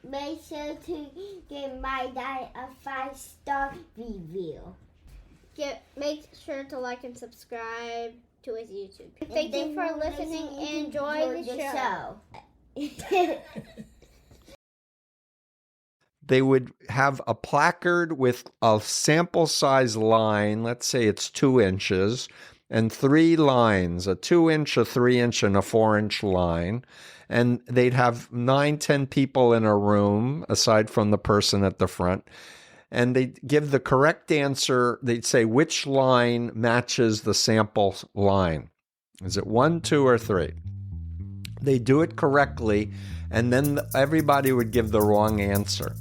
make sure to give my dad a 5-star review. Make sure to like and subscribe to his YouTube. Thank you for listening and enjoy the show. They would have a placard with a sample size line, let's say it's 2 inches, and 3 lines, a 2-inch, a 3-inch, and a 4-inch line. And they'd have 9, 10 people in a room, aside from the person at the front. And they'd give the correct answer. They'd say which line matches the sample line. Is it 1, 2, or 3? They do it correctly, and then everybody would give the wrong answer.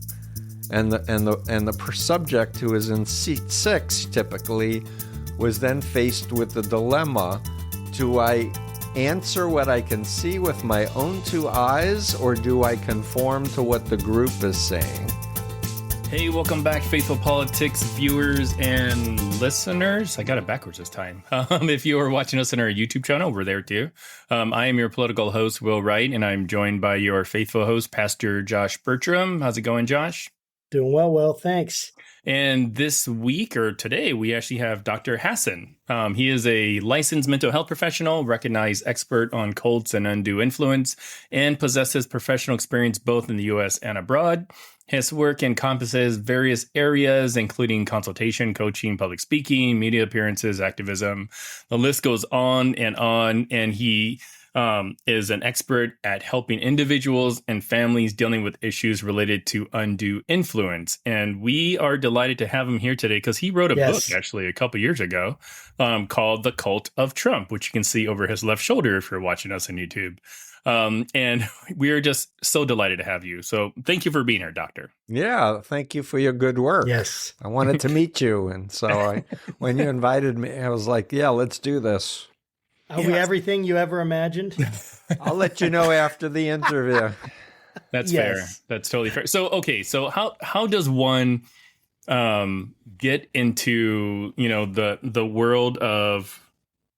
And the subject, who is in seat 6 typically, was then faced with the dilemma: do I answer what I can see with my own 2 eyes, or do I conform to what the group is saying? Hey, welcome back, Faithful Politics viewers and listeners. I got it backwards this time. If you are watching us on our YouTube channel, we're there too. I am your political host, Will Wright, and I'm joined by your faithful host, Pastor Josh Burtram. How's it going, Josh? Doing well, Will. Thanks. And this week, or today, we actually have Dr. Hassan. He is a licensed mental health professional, recognized expert on cults and undue influence, and possesses professional experience both in the U.S. and abroad. His work encompasses various areas, including consultation, coaching, public speaking, media appearances, activism. The list goes on, and he is an expert at helping individuals and families dealing with issues related to undue influence. And we are delighted to have him here today because he wrote a book actually a couple years ago called The Cult of Trump, which you can see over his left shoulder if you're watching us on YouTube. And we are just so delighted to have you. So thank you for being here, Doctor. Yeah, thank you for your good work. Yes. I wanted to meet you. And so when you invited me, I was like, yeah, let's do this. Are we everything you ever imagined? I'll let you know after the interview. That's fair. That's totally fair. So, okay. So how does one get into, the world of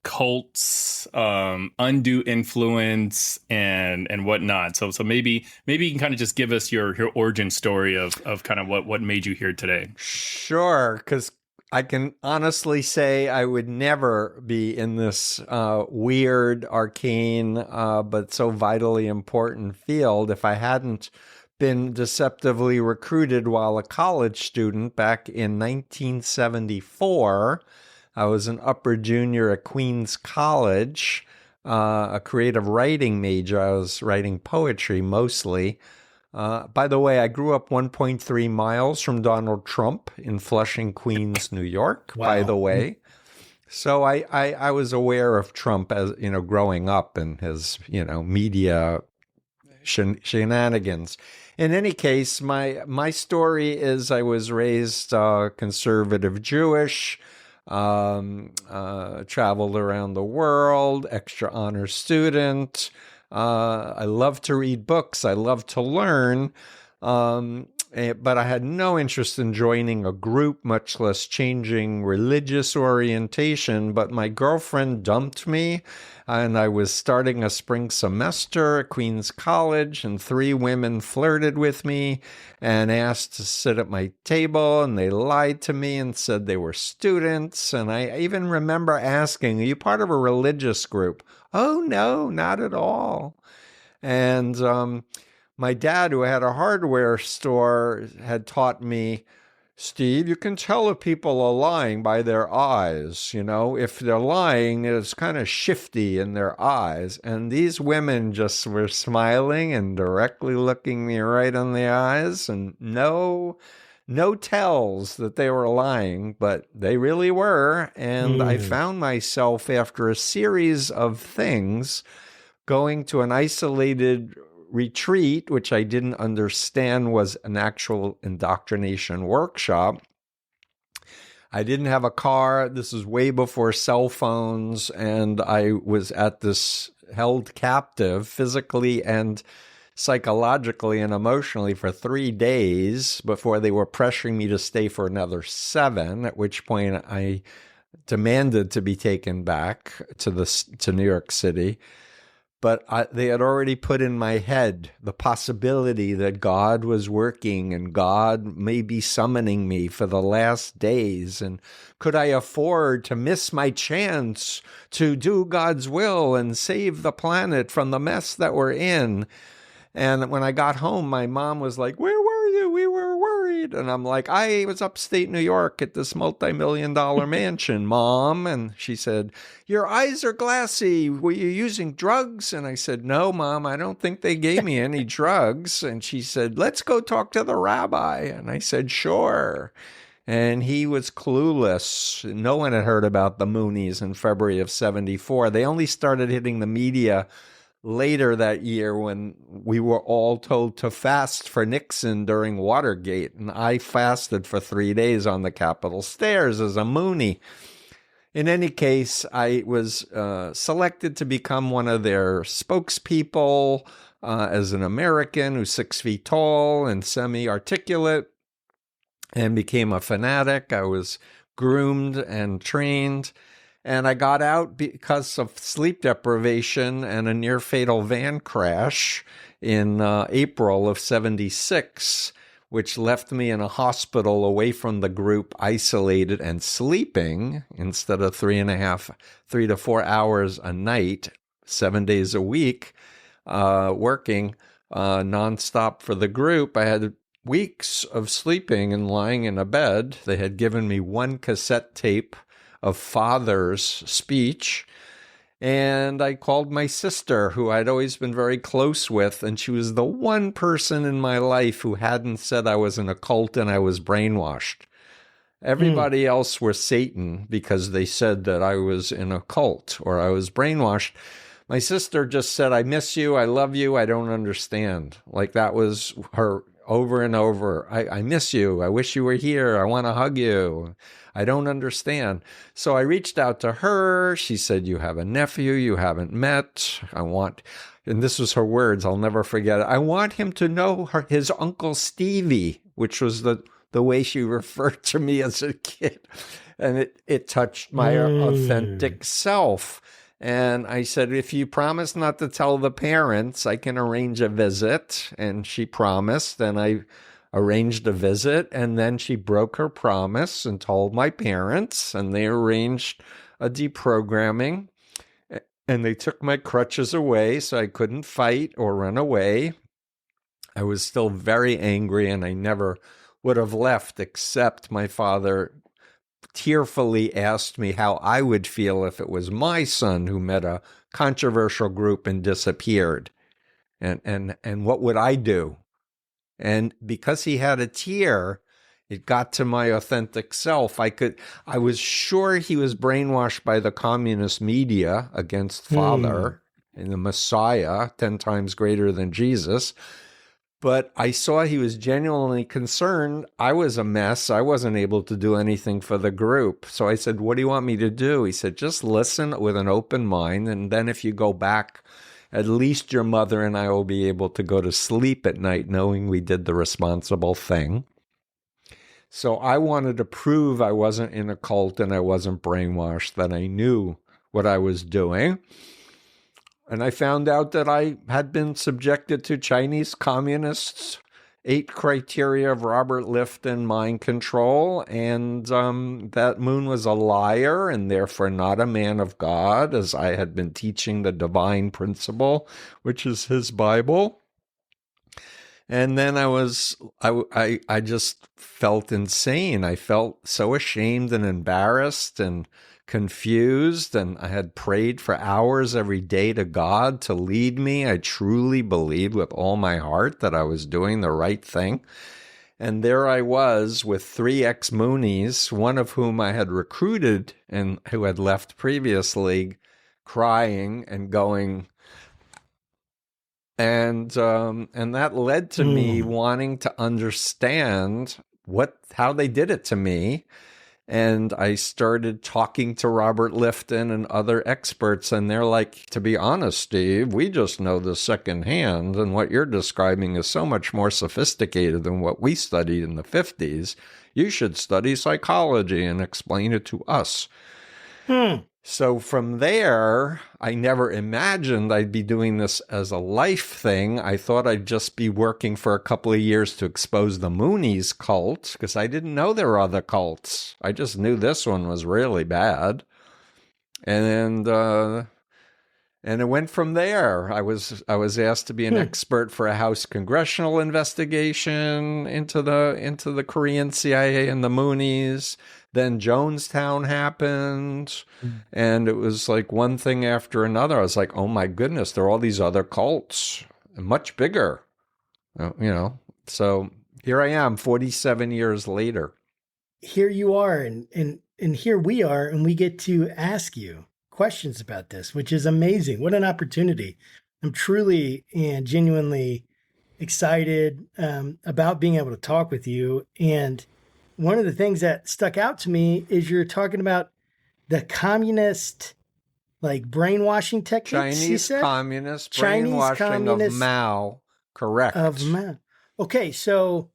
cults, undue influence and whatnot? So maybe you can kind of just give us your origin story of kind of what made you here today. Sure, because I can honestly say I would never be in this weird, arcane, but so vitally important field if I hadn't been deceptively recruited while a college student back in 1974. I was an upper junior at Queens College, a creative writing major. I was writing poetry mostly. By the way, I grew up 1.3 miles from Donald Trump in Flushing, Queens, New York, by the way. So I was aware of Trump as, growing up and his, media shenanigans. In any case, my story is I was raised conservative Jewish, traveled around the world, extra honor student. I love to read books. I love to learn. But I had no interest in joining a group, much less changing religious orientation. But my girlfriend dumped me, and I was starting a spring semester at Queens College, and 3 women flirted with me and asked to sit at my table, and they lied to me and said they were students. And I even remember asking, "Are you part of a religious group?" "Oh, no, not at all." And my dad, who had a hardware store, had taught me, "Steve, you can tell if people are lying by their eyes. If they're lying, it's kind of shifty in their eyes." And these women just were smiling and directly looking me right in the eyes, and no tells that they were lying, but they really were. And I found myself, after a series of things, going to an isolated retreat, which I didn't understand was an actual indoctrination workshop. I didn't have a car. This is way before cell phones. And I was at this held captive physically and psychologically and emotionally for 3 days before they were pressuring me to stay for another 7, at which point I demanded to be taken back to New York City. But they had already put in my head the possibility that God was working and God may be summoning me for the last days. And could I afford to miss my chance to do God's will and save the planet from the mess that we're in? And when I got home, my mom was like, "Where were you? We were worried." And I'm like, "I was upstate New York at this multi-million-dollar mansion, Mom." And she said, "Your eyes are glassy. Were you using drugs?" And I said, "No, Mom, I don't think they gave me any drugs." And she said, "Let's go talk to the rabbi." And I said, "Sure." And he was clueless. No one had heard about the Moonies in February of 74. They only started hitting the media later that year when we were all told to fast for Nixon during Watergate. And I fasted for 3 days on the Capitol stairs as a Moonie. In any case, I was selected to become one of their spokespeople as an American who's 6 feet tall and semi-articulate, and became a fanatic. I was groomed and trained. And I got out because of sleep deprivation and a near-fatal van crash in April of 76, which left me in a hospital away from the group, isolated and sleeping instead of 3 to 4 hours a night, 7 days a week, working nonstop for the group. I had weeks of sleeping and lying in a bed. They had given me one cassette tape of Father's speech, and I called my sister, who I'd always been very close with, and she was the one person in my life who hadn't said I was in a cult and I was brainwashed. Everybody else were Satan because they said that I was in a cult or I was brainwashed. My sister just said, "I miss you, I love you, I don't understand." Like that was her over and over. I miss you, I wish you were here, I want to hug you. I don't understand. So I reached out to her. She said, "You have a nephew you haven't met. And this was her words, I'll never forget it. I want him to know his Uncle Stevie," which was the way she referred to me as a kid. And it touched my authentic self. And I said, "If you promise not to tell the parents, I can arrange a visit." And she promised, and I arranged a visit, and then she broke her promise and told my parents, and they arranged a deprogramming, and they took my crutches away so I couldn't fight or run away. I was still very angry, and I never would have left, except my father tearfully asked me how I would feel if it was my son who met a controversial group and disappeared, and what would I do? And because he had a tear, it got to my authentic self. I was sure he was brainwashed by the communist media against Father and the Messiah, 10 times greater than Jesus. But I saw he was genuinely concerned. I was a mess. I wasn't able to do anything for the group. So I said, "What do you want me to do?" He said, "Just listen with an open mind. And then if you go back, at least your mother and I will be able to go to sleep at night knowing we did the responsible thing." So I wanted to prove I wasn't in a cult and I wasn't brainwashed, that I knew what I was doing. And I found out that I had been subjected to Chinese communists' 8 criteria of Robert Lifton mind control, and that Moon was a liar and therefore not a man of God, as I had been teaching the divine principle, which is his Bible. And then I just felt insane. I felt so ashamed and embarrassed and confused, and I had prayed for hours every day to God to lead me. I truly believed with all my heart that I was doing the right thing. And there I was with 3 ex-Moonies, one of whom I had recruited and who had left previously, crying and going. And that led to me wanting to understand how they did it to me. And I started talking to Robert Lifton and other experts, and they're like, "To be honest, Steve, we just know the second hand, and what you're describing is so much more sophisticated than what we studied in the 50s. You should study psychology and explain it to us." So from there, I never imagined I'd be doing this as a life thing. I thought I'd just be working for a couple of years to expose the Moonies cult, because I didn't know there were other cults. I just knew this one was really bad. And it went from there. I was asked to be an expert for a House congressional investigation into the Korean CIA and the Moonies. Then Jonestown happened, and it was like one thing after another. I was like, oh my goodness, there are all these other cults, much bigger, So here I am, 47 years later. Here you are, and here we are, and we get to ask you questions about this, which is amazing. What an opportunity. I'm truly and genuinely excited about being able to talk with you. And one of the things that stuck out to me is you're talking about the communist, like, brainwashing techniques. Chinese brainwashing of Mao. Correct. Of Mao. Okay, so,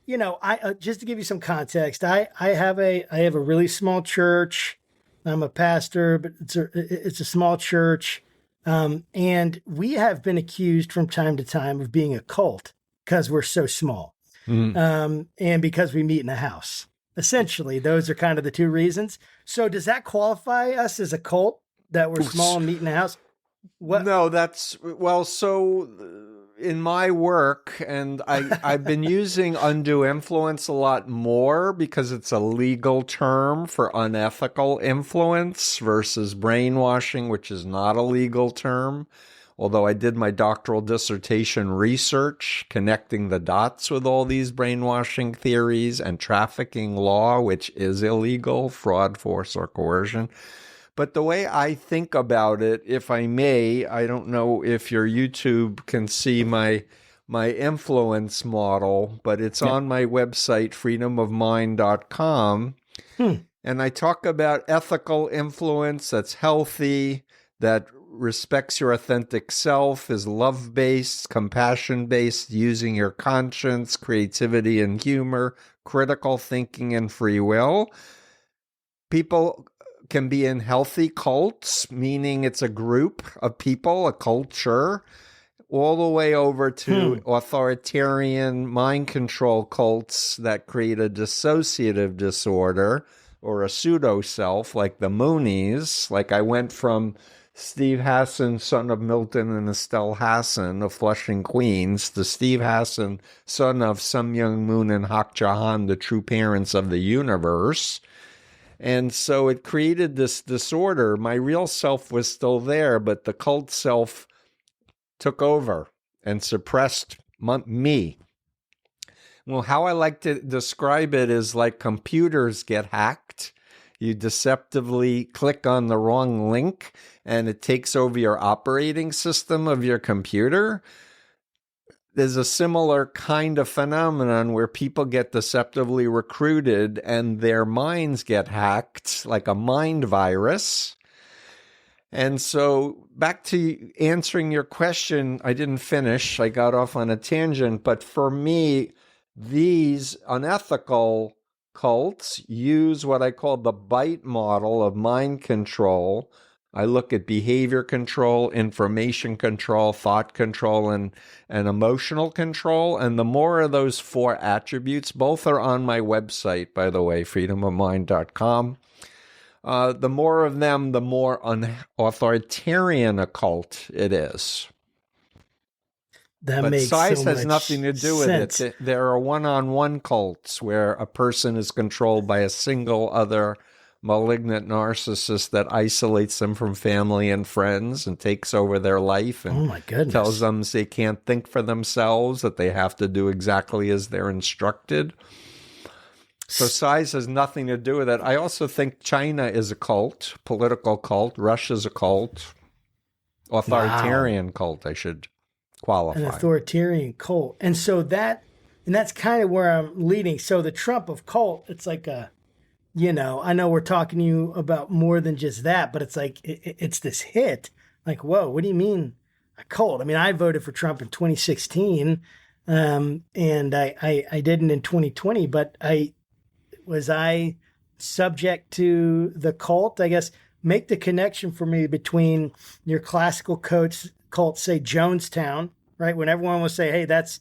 I just to give you some context, I have a really small church. I'm a pastor, but it's a small church, and we have been accused from time to time of being a cult because we're so small. And because we meet in a house. Essentially, those are kind of the two reasons. So does that qualify us as a cult, that we're small and meet in a house? What? No, so in my work, and I've been using undue influence a lot more because it's a legal term for unethical influence versus brainwashing, which is not a legal term. Although I did my doctoral dissertation research connecting the dots with all these brainwashing theories and trafficking law, which is illegal, fraud, force, or coercion. But the way I think about it, if I may, I don't know if your YouTube can see my influence model, but it's on my website, freedomofmind.com. And I talk about ethical influence that's healthy, that respects your authentic self, is love-based, compassion-based, using your conscience, creativity and humor, critical thinking and free will. People can be in healthy cults, meaning it's a group of people, a culture, all the way over to authoritarian mind control cults that create a dissociative disorder or a pseudo-self, like the Moonies. Like I went from Steve Hassan, son of Milton and Estelle Hassan of Flushing, Queens, to Steve Hassan, son of Sum Young Moon and Hak Jahan, the true parents of the universe. And so it created this disorder. My real self was still there, but the cult self took over and suppressed me. Well, how I like to describe it is like computers get hacked. You deceptively click on the wrong link, and it takes over your operating system of your computer. There's a similar kind of phenomenon where people get deceptively recruited and their minds get hacked, like a mind virus. And so back to answering your question, I didn't finish. I got off on a tangent. But for me, these unethical cults use what I call the bite model of mind control. I look at behavior control, information control, thought control, and emotional control. And the more of those four attributes, both are on my website, by the way, freedomofmind.com. The more of them, the more authoritarian a cult it is. That but makes size so has much nothing to do with sense. it. There are one-on-one cults where a person is controlled by a single other malignant narcissist that isolates them from family and friends and takes over their life and Oh my goodness. tells them they can't think for themselves, that they have to do exactly as they're instructed. So size has nothing to do with it. I also think China is a cult, political cult. Russia's a cult. Authoritarian cult, I should qualify. An authoritarian cult. And so that's kind of where I'm leading. So the Trump of cult, it's like I know we're talking to you about more than just that, but it's like, it's this hit. Like, whoa, what do you mean a cult? I mean, I voted for Trump in 2016, and I didn't in 2020, but was I subject to the cult? I guess make the connection for me between your classical cult, say Jonestown, right? When everyone will say, hey, that's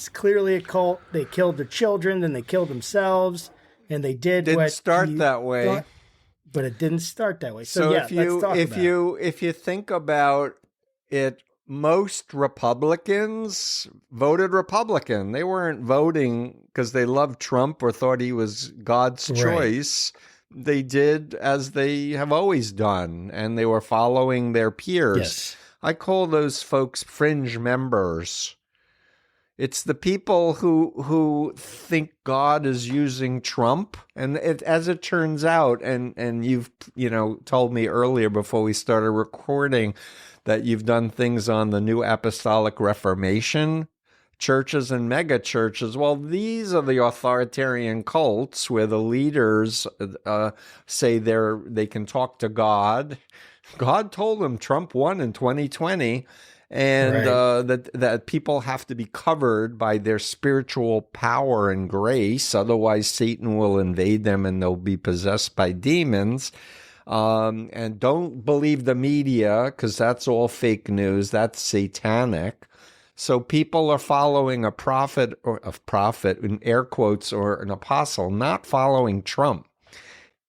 clearly a cult. They killed their children, then they killed themselves, and they Didn't start that way. thought, but it didn't start that way. So yeah, let's talk about it. If you think about it, most Republicans voted Republican. They weren't voting because they loved Trump or thought he was God's choice. They did as they have always done, and they were following their peers. Yes. I call those folks fringe members. It's the people who think God is using Trump, and as it turns out, and you've told me earlier before we started recording that you've done things on the New Apostolic Reformation churches and mega churches. Well, these are the authoritarian cults where the leaders say they can talk to God. God told them Trump won in 2020. And that people have to be covered by their spiritual power and grace. Otherwise, Satan will invade them and they'll be possessed by demons. And don't believe the media because that's all fake news. That's satanic. So people are following a prophet in air quotes or an apostle, not following Trump.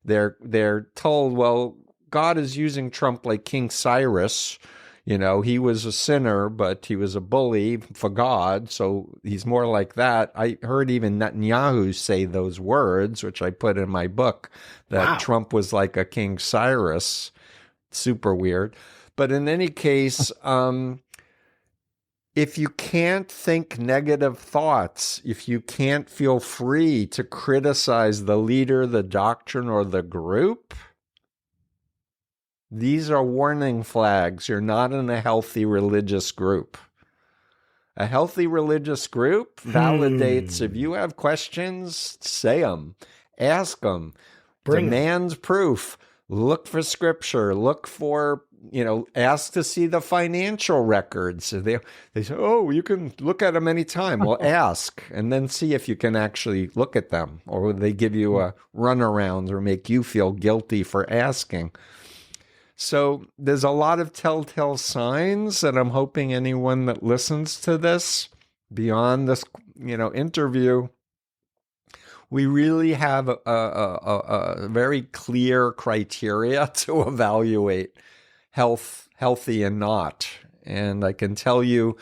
They're told, well, God is using Trump like King Cyrus. He was a sinner, but he was a bully for God, so he's more like that. I heard even Netanyahu say those words, which I put in my book, that Trump was like a King Cyrus. Super weird. But in any case, if you can't think negative thoughts, if you can't feel free to criticize the leader, the doctrine, or the group, these are warning flags. You're not in a healthy religious group. A healthy religious group validates if you have questions, say them, ask them, demand proof, look for scripture, look for, ask to see the financial records. They say, oh, you can look at them anytime. Well, ask and then see if you can actually look at them, or they give you a runaround or make you feel guilty for asking. So there's a lot of telltale signs, and I'm hoping anyone that listens to this beyond this, interview, we really have a very clear criteria to evaluate healthy and not. And I can tell you,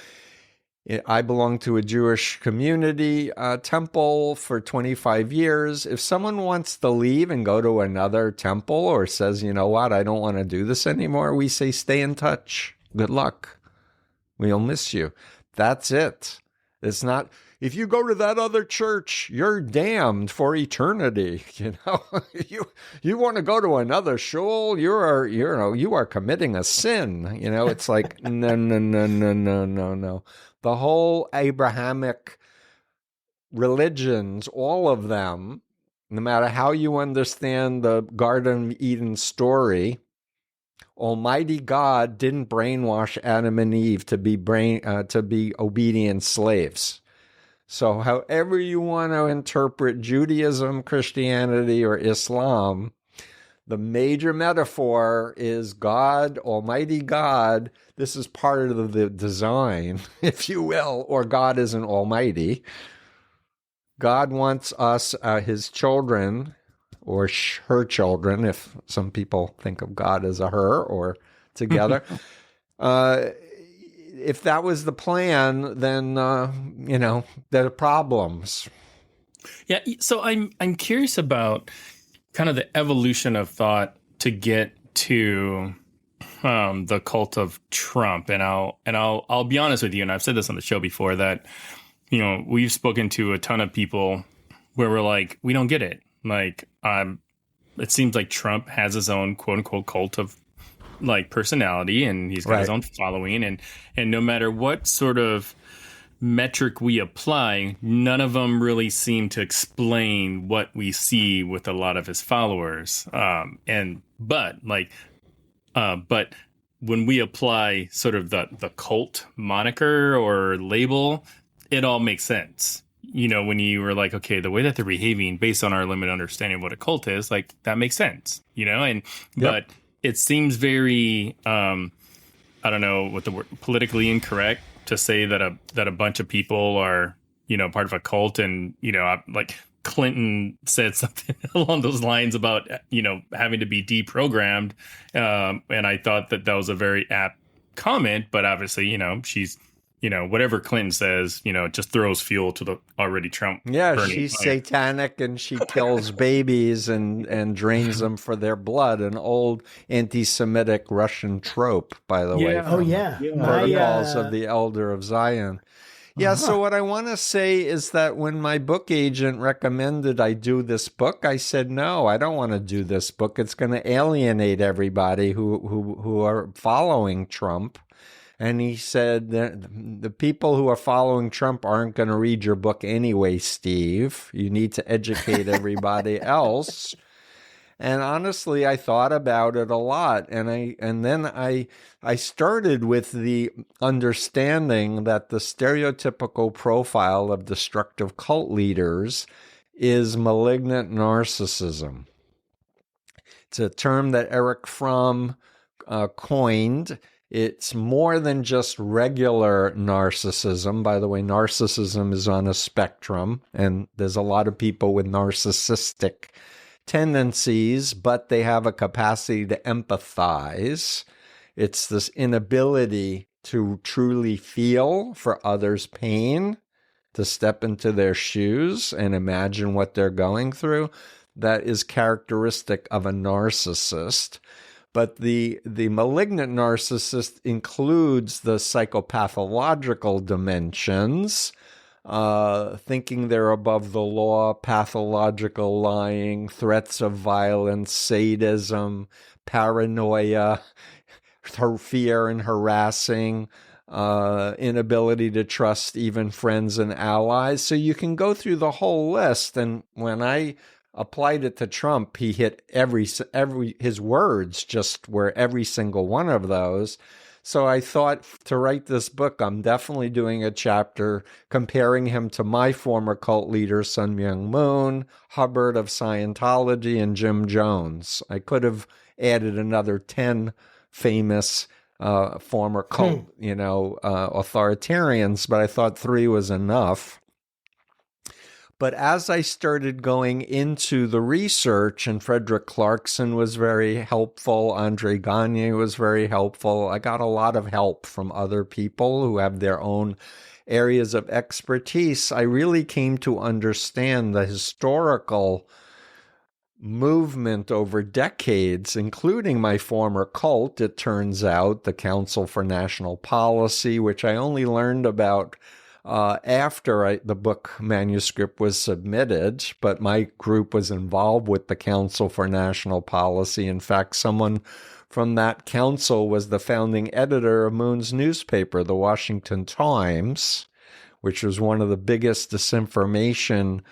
I belong to a Jewish community temple for 25 years. If someone wants to leave and go to another temple or says, you know what, I don't want to do this anymore, we say, stay in touch. Good luck. We'll miss you. That's it. It's not, if you go to that other church, you're damned for eternity. You want to go to another shul, you are committing a sin. It's like, no. The whole Abrahamic religions, all of them, no matter how you understand the Garden of Eden story, Almighty God didn't brainwash Adam and Eve to be obedient slaves. So however you want to interpret Judaism, Christianity, or Islam, the major metaphor is God, Almighty God. This is part of the design, if you will, or God isn't almighty. God wants us, his children, or her children, if some people think of God as a her or together. If that was the plan, then, there are problems. Yeah, so I'm curious about kind of the evolution of thought to get to the cult of Trump, and I'll be honest with you, and I've said this on the show before that we've spoken to a ton of people where we're like, we don't get it. Like, it seems like Trump has his own quote unquote cult of like personality, and he's got his own following, and no matter what sort of metric we apply, none of them really seem to explain what we see with a lot of his followers. But when we apply sort of the cult moniker or label, it all makes sense. when you were like, okay, the way that they're behaving based on our limited understanding of what a cult is, like that makes sense, and but it seems very, I don't know what the word, politically incorrect to say that a bunch of people are, part of a cult. And, like Clinton said something along those lines about, having to be deprogrammed. And I thought that was a very apt comment, but obviously, she's, whatever Clinton says, it just throws fuel to the already Trump. Yeah, she's satanic and she kills babies and drains them for their blood. An old anti-Semitic Russian trope, by the way. Oh, yeah. Protocols of the Elder of Zion. Yeah, so what I want to say is that when my book agent recommended I do this book, I said, no, I don't want to do this book. It's going to alienate everybody who are following Trump. And he said that the people who are following Trump aren't going to read your book anyway, Steve. You need to educate everybody else. And honestly, I thought about it a lot. And then I started with the understanding that the stereotypical profile of destructive cult leaders is malignant narcissism. It's a term that Eric Fromm coined. It's more than just regular narcissism. By the way, narcissism is on a spectrum, and there's a lot of people with narcissistic tendencies, but they have a capacity to empathize. It's this inability to truly feel for others' pain, to step into their shoes and imagine what they're going through. That is characteristic of a narcissist. But the malignant narcissist includes the psychopathological dimensions, thinking they're above the law, pathological lying, threats of violence, sadism, paranoia, fear and harassing, inability to trust even friends and allies. So you can go through the whole list. And when I applied it to Trump, he hit his words just were every single one of those. So I thought to write this book, I'm definitely doing a chapter comparing him to my former cult leader, Sun Myung Moon, Hubbard of Scientology, and Jim Jones. I could have added another 10 famous former cult, authoritarians, but I thought 3 was enough. But as I started going into the research, and Frederick Clarkson was very helpful, Andre Gagne was very helpful, I got a lot of help from other people who have their own areas of expertise. I really came to understand the historical movement over decades, including my former cult, it turns out, the Council for National Policy, which I only learned about after the book manuscript was submitted, but my group was involved with the Council for National Policy. In fact, someone from that council was the founding editor of Moon's newspaper, the Washington Times, which was one of the biggest disinformation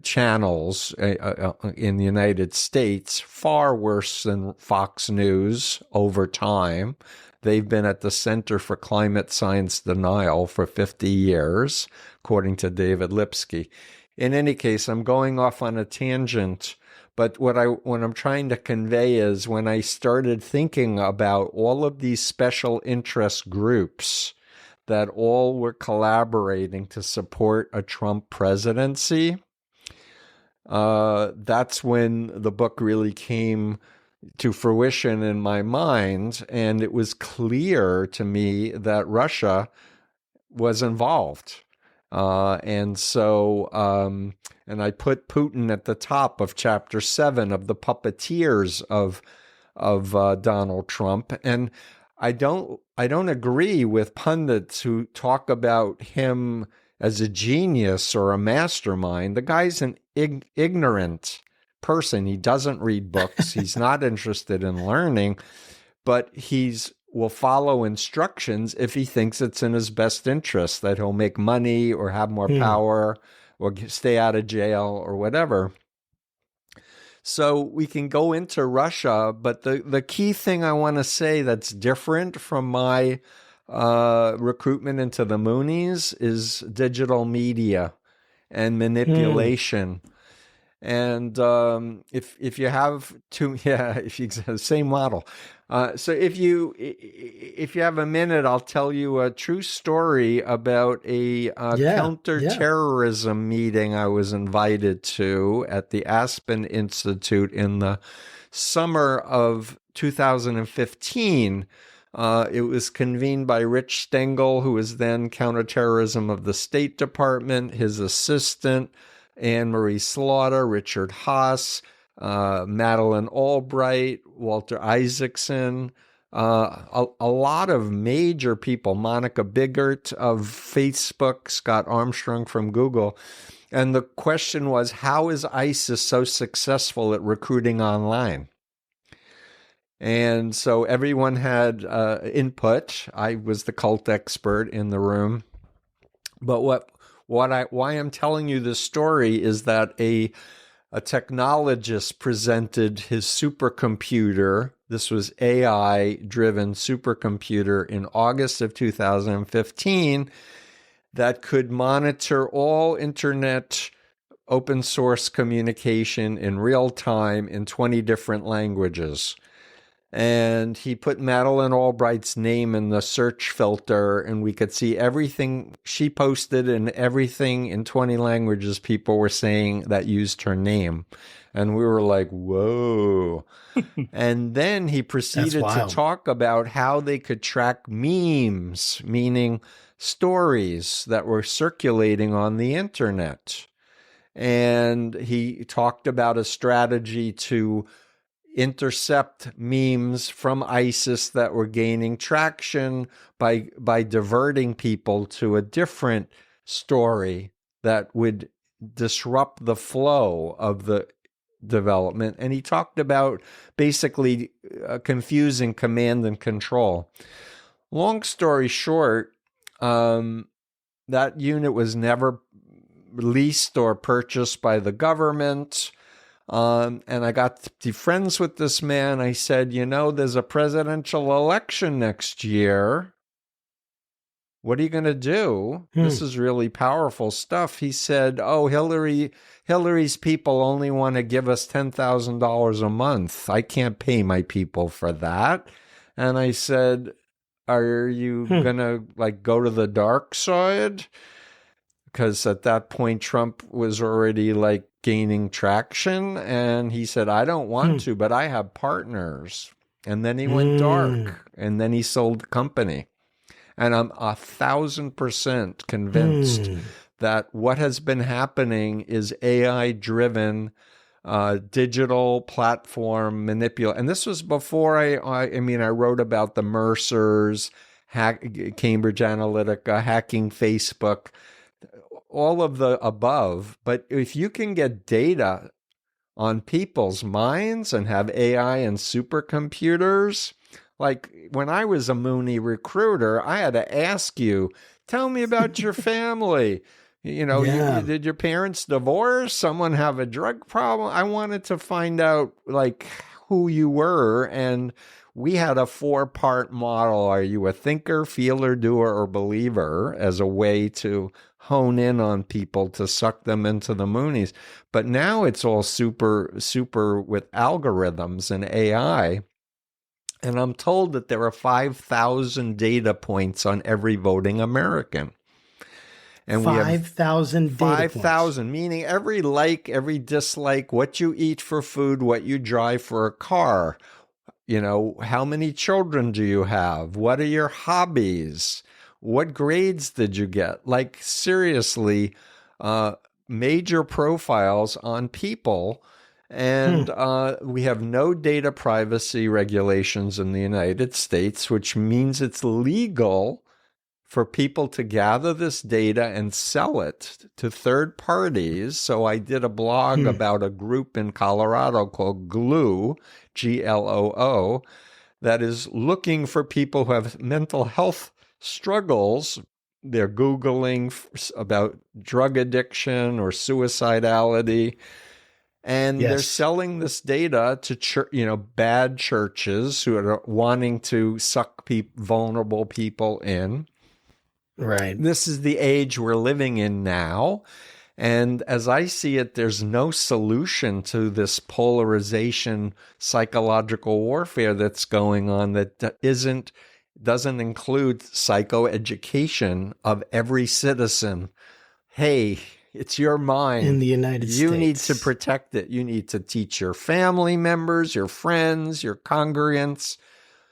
channels in the United States, far worse than Fox News over time. They've been at the Center for Climate Science Denial for 50 years, according to David Lipsky. In any case, I'm going off on a tangent, but what I'm trying to convey is when I started thinking about all of these special interest groups that all were collaborating to support a Trump presidency, that's when the book really came to fruition in my mind, and it was clear to me that Russia was involved. And I put Putin at the top of chapter 7 of the puppeteers of Donald Trump. And I don't agree with pundits who talk about him as a genius or a mastermind. The guy's an ignorant person. He doesn't read books. He's not interested in learning, but will follow instructions if he thinks it's in his best interest, that he'll make money or have more power or stay out of jail or whatever. So we can go into Russia, but the key thing I want to say that's different from my recruitment into the Moonies is digital media and manipulation. And if you have two, if you same model. So if you have a minute, I'll tell you a true story about a counterterrorism meeting I was invited to at the Aspen Institute in the summer of 2015. It was convened by Rich Stengel, who was then counterterrorism of the State Department, his assistant, Anne Marie Slaughter, Richard Haas, Madeleine Albright, Walter Isaacson, a lot of major people, Monica Biggert of Facebook, Scott Armstrong from Google. And the question was, how is ISIS so successful at recruiting online? And so everyone had input. I was the cult expert in the room. But why I'm telling you this story is that a technologist presented his supercomputer. This was AI-driven supercomputer in August of 2015 that could monitor all internet open source communication in real time in 20 different languages. And he put Madeleine Albright's name in the search filter, and we could see everything she posted and everything in 20 languages people were saying that used her name. And we were like, whoa. And then he proceeded to talk about how they could track memes, meaning stories that were circulating on the internet. And he talked about a strategy to intercept memes from ISIS that were gaining traction by diverting people to a different story that would disrupt the flow of the development. And he talked about basically confusing command and control. Long story short, that unit was never leased or purchased by the government. And I got to be friends with this man. I said, there's a presidential election next year. What are you going to do? This is really powerful stuff. He said, Hillary's people only want to give us $10,000 a month. I can't pay my people for that. And I said, are you going to go to the dark side? Because at that point, Trump was already gaining traction. And he said, I don't want to, but I have partners. And then he went dark, and then he sold the company. And I'm 1,000% convinced that what has been happening is AI-driven digital platform manipulation. And this was before I wrote about the Mercers, Cambridge Analytica, hacking Facebook, all of the above. But if you can get data on people's minds and have AI and supercomputers, like when I was a Mooney recruiter, I had to ask you, tell me about your family. Did your parents divorce? Someone have a drug problem? I wanted to find out who you were. And we had a 4-part model. Are you a thinker, feeler, doer, or believer, as a way to hone in on people to suck them into the Moonies. But now it's all super with algorithms and AI. And I'm told that there are 5,000 data points on every voting American. And 5,000 data points. 5,000, meaning every like, every dislike, what you eat for food, what you drive for a car. How many children do you have? What are your hobbies? What grades did you get? Seriously, major profiles on people. And we have no data privacy regulations in the United States, which means it's legal for people to gather this data and sell it to third parties. So I did a blog about a group in Colorado called GLOO, GLOO, that is looking for people who have mental health struggles. They're Googling about drug addiction or suicidality. And they're selling this data to bad churches who are wanting to suck vulnerable people in. Right. This is the age we're living in now. And as I see it, there's no solution to this polarization, psychological warfare that's going on that doesn't include psychoeducation of every citizen. Hey, it's your mind. In the United States. You need to protect it. You need to teach your family members, your friends, your congregants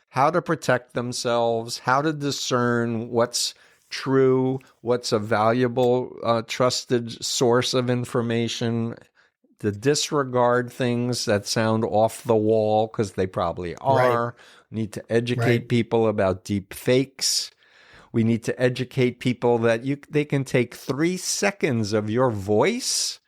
how to protect themselves, how to discern what's true, what's a valuable, trusted source of information, to disregard things that sound off the wall because they probably are. Right. Need to educate people about deep fakes. We need to educate people that they can take 3 seconds of your voice,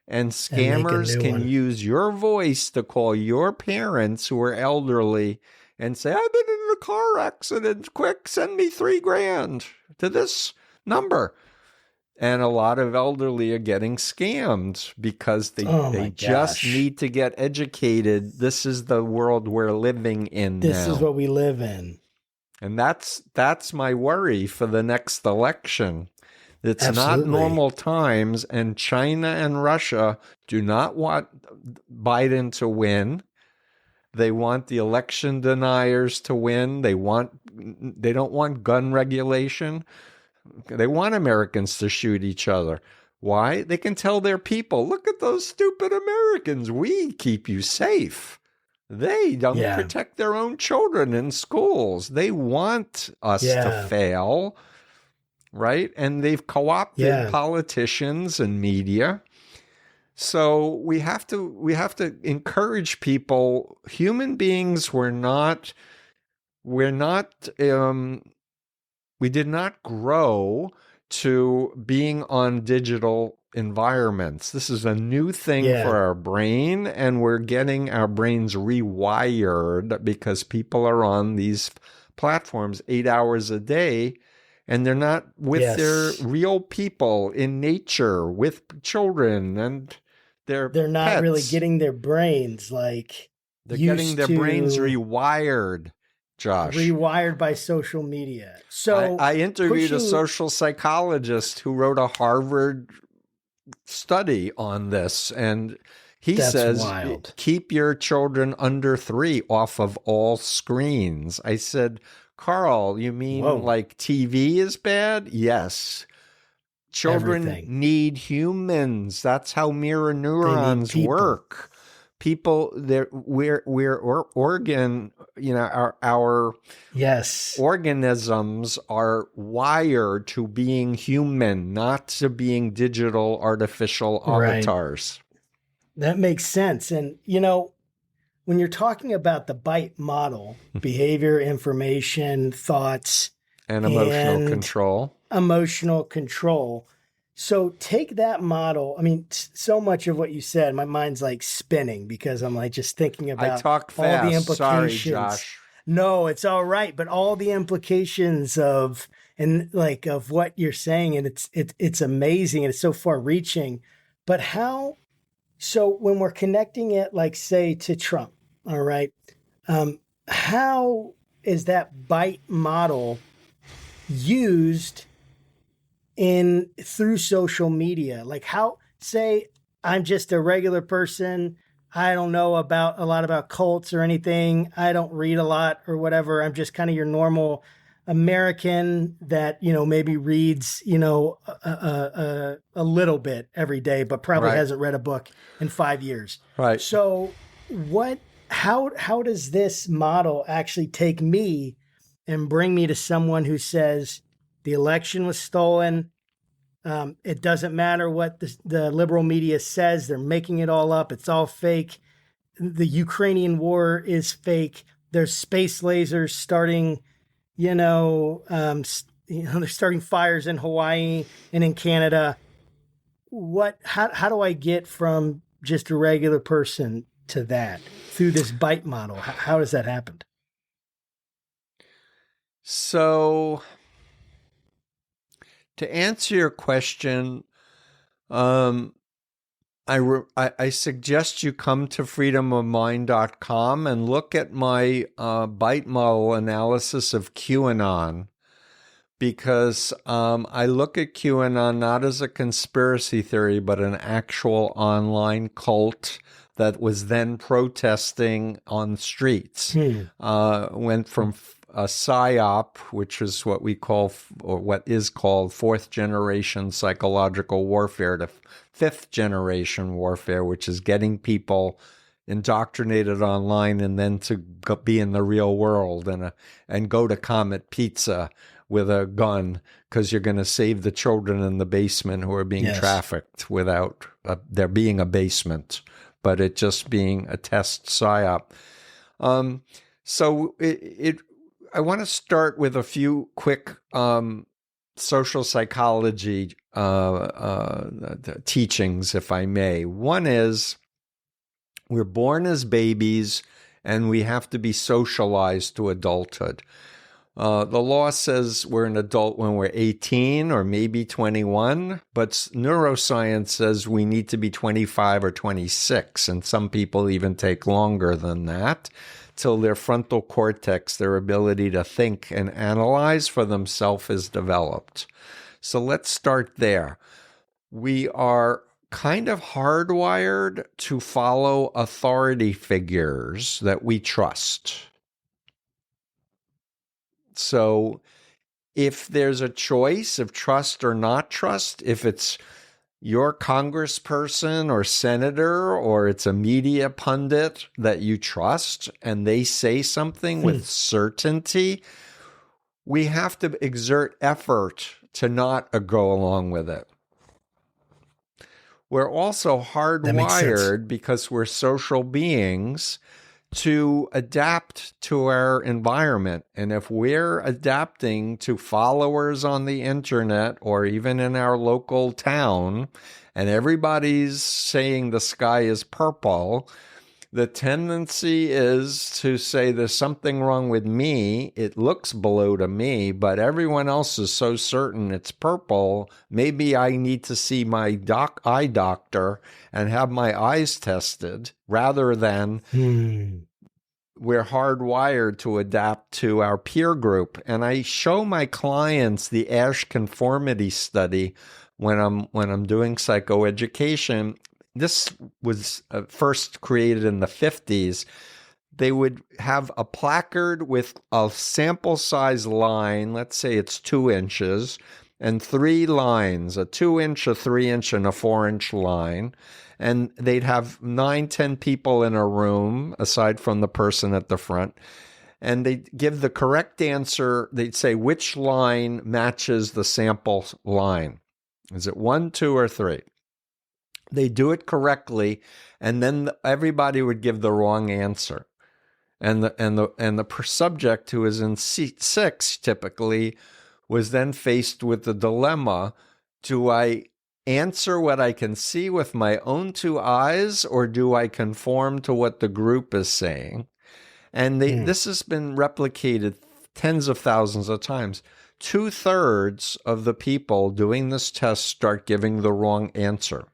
and scammers can use your voice to call your parents who are elderly and say, I've been in a car accident. Quick, send me $3,000 to this number. And a lot of elderly are getting scammed because they just need to get educated. This is the world we're living in now. This is what we live in. And that's my worry for the next election. It's Absolutely. not normal times, and China and Russia do not want Biden to win. They want the election deniers to win. They don't want gun regulation. They want Americans to shoot each other. Why? They can tell their people, look at those stupid Americans. We keep you safe. They don't protect their own children in schools. They want us to fail, right? And they've co-opted politicians and media. So we have to encourage people. Human beings we did not grow to being on digital environments. This is a new thing for our brain, and we're getting our brains rewired because people are on these platforms 8 hours a day, and they're not with their real people in nature, with children, and they're not pets. really getting their brains they're getting their brains rewired. Josh. Rewired by social media. So I interviewed a social psychologist who wrote a Harvard study on this, and he says, keep your children under 3 off of all screens. I said, Carl, you mean like TV is bad? Yes. Children need humans. That's how mirror neurons work. People, we're organ, our organisms are wired to being human, not to being digital artificial avatars. That makes sense. And, when you're talking about the BITE model, behavior, information, thoughts, and emotional control. So take that model. I mean, so much of what you said, my mind's like spinning because I'm like just thinking about I talk fast. all the implications. Sorry, Josh. No, it's all right. But all the implications of what you're saying, and it's amazing and it's so far reaching. But how? So when we're connecting it, like say to Trump, all right, how is that BITE model used through social media? Like how, say I'm just a regular person. I don't know a lot about cults or anything. I don't read a lot or whatever. I'm just kind of your normal American that, maybe reads, a little bit every day, but probably hasn't read a book in 5 years. Right. So how does this model actually take me and bring me to someone who says, the election was stolen. It doesn't matter what the liberal media says. They're making it all up. It's all fake. The Ukrainian war is fake. There's space lasers starting, they're starting fires in Hawaii and in Canada. How do I get from just a regular person to that through this BITE model? How does that happen? So, to answer your question, I suggest you come to freedomofmind.com and look at my bite model analysis of QAnon, because I look at QAnon not as a conspiracy theory, but an actual online cult that was then protesting on streets. Went from a PSYOP, which is what we call, or what is called, fourth generation psychological warfare, to fifth generation warfare, which is getting people indoctrinated online and then to be in the real world and go to Comet Pizza with a gun because you're going to save the children in the basement who are being trafficked without there being a basement, but it just being a test psyop. So I want to start with a few quick social psychology teachings, if I may. One is, we're born as babies and we have to be socialized to adulthood. The law says we're an adult when we're 18 or maybe 21, but neuroscience says we need to be 25 or 26, and some people even take longer than that, till their frontal cortex, their ability to think and analyze for themselves, is developed. So let's start there. We are kind of hardwired to follow authority figures that we trust. So if there's a choice of trust or not trust, if it's your congressperson or senator or it's a media pundit that you trust and they say something with certainty, we have to exert effort to not go along with it. We're also hardwired, because we're social beings, to adapt to our environment. And if we're adapting to followers on the internet or even in our local town, and everybody's saying the sky is purple, the tendency is to say there's something wrong with me. It looks blue to me, but everyone else is so certain it's purple. Maybe I need to see my eye doctor and have my eyes tested, rather than we're hardwired to adapt to our peer group. And I show my clients the Asch conformity study when I'm doing psychoeducation. This was first created in the 50s. They would have a placard with a sample size line, let's say it's 2 inches, and 3 lines, a 2-inch, a 3-inch, and a 4-inch line. And they'd have 9, 10 people in a room, aside from the person at the front. And they'd give the correct answer. They'd say, which line matches the sample line? Is it 1, 2, or 3? They do it correctly, and then everybody would give the wrong answer. And the subject, who is in seat 6 typically, was then faced with the dilemma: do I answer what I can see with my own 2 eyes, or do I conform to what the group is saying? And this has been replicated tens of thousands of times. 2/3 of the people doing this test start giving the wrong answer.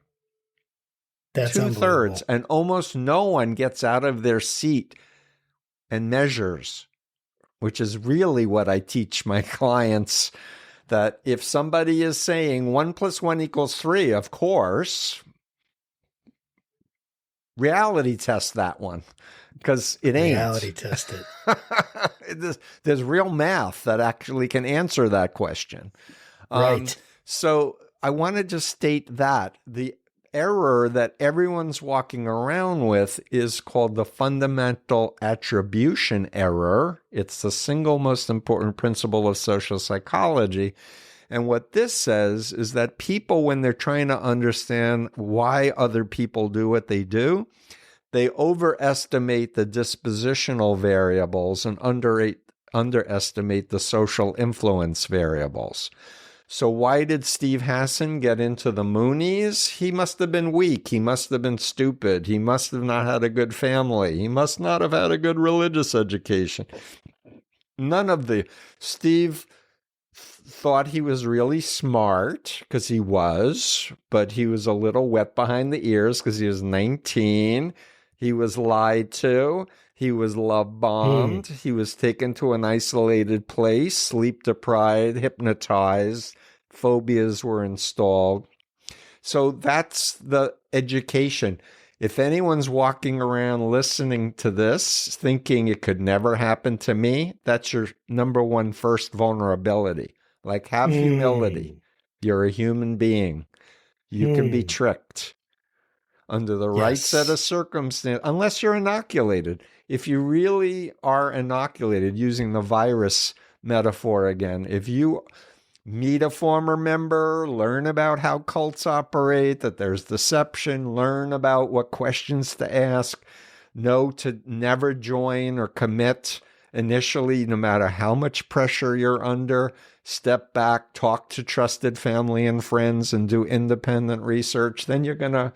That's 2/3, and almost no one gets out of their seat and measures, which is really what I teach my clients, that if somebody is saying 1 + 1 = 3, of course, reality test that one, because it ain't. Reality test it. There's real math that actually can answer that question. Right. So I wanted to state that the error that everyone's walking around with is called the fundamental attribution error. It's the single most important principle of social psychology. And what this says is that people, when they're trying to understand why other people do what they do, they overestimate the dispositional variables and underestimate the social influence variables. So why did Steve Hassan get into the Moonies? He must have been weak. He must have been stupid. He must have not had a good family. He must not have had a good religious education. None of the Steve thought he was really smart, because he was, but he was a little wet behind the ears because he was 19. He was lied to. He was love bombed. He was taken to an isolated place, sleep deprived, hypnotized. Phobias were installed. So that's the education. If anyone's walking around listening to this, thinking it could never happen to me, that's your number one first vulnerability. Like, have humility. You're a human being. You can be tricked under the right set of circumstances, unless you're inoculated. If you really are inoculated, using the virus metaphor again, if you meet a former member, learn about how cults operate, that there's deception, learn about what questions to ask, know to never join or commit initially, no matter how much pressure you're under. Step back, talk to trusted family and friends, and do independent research. Then you're going to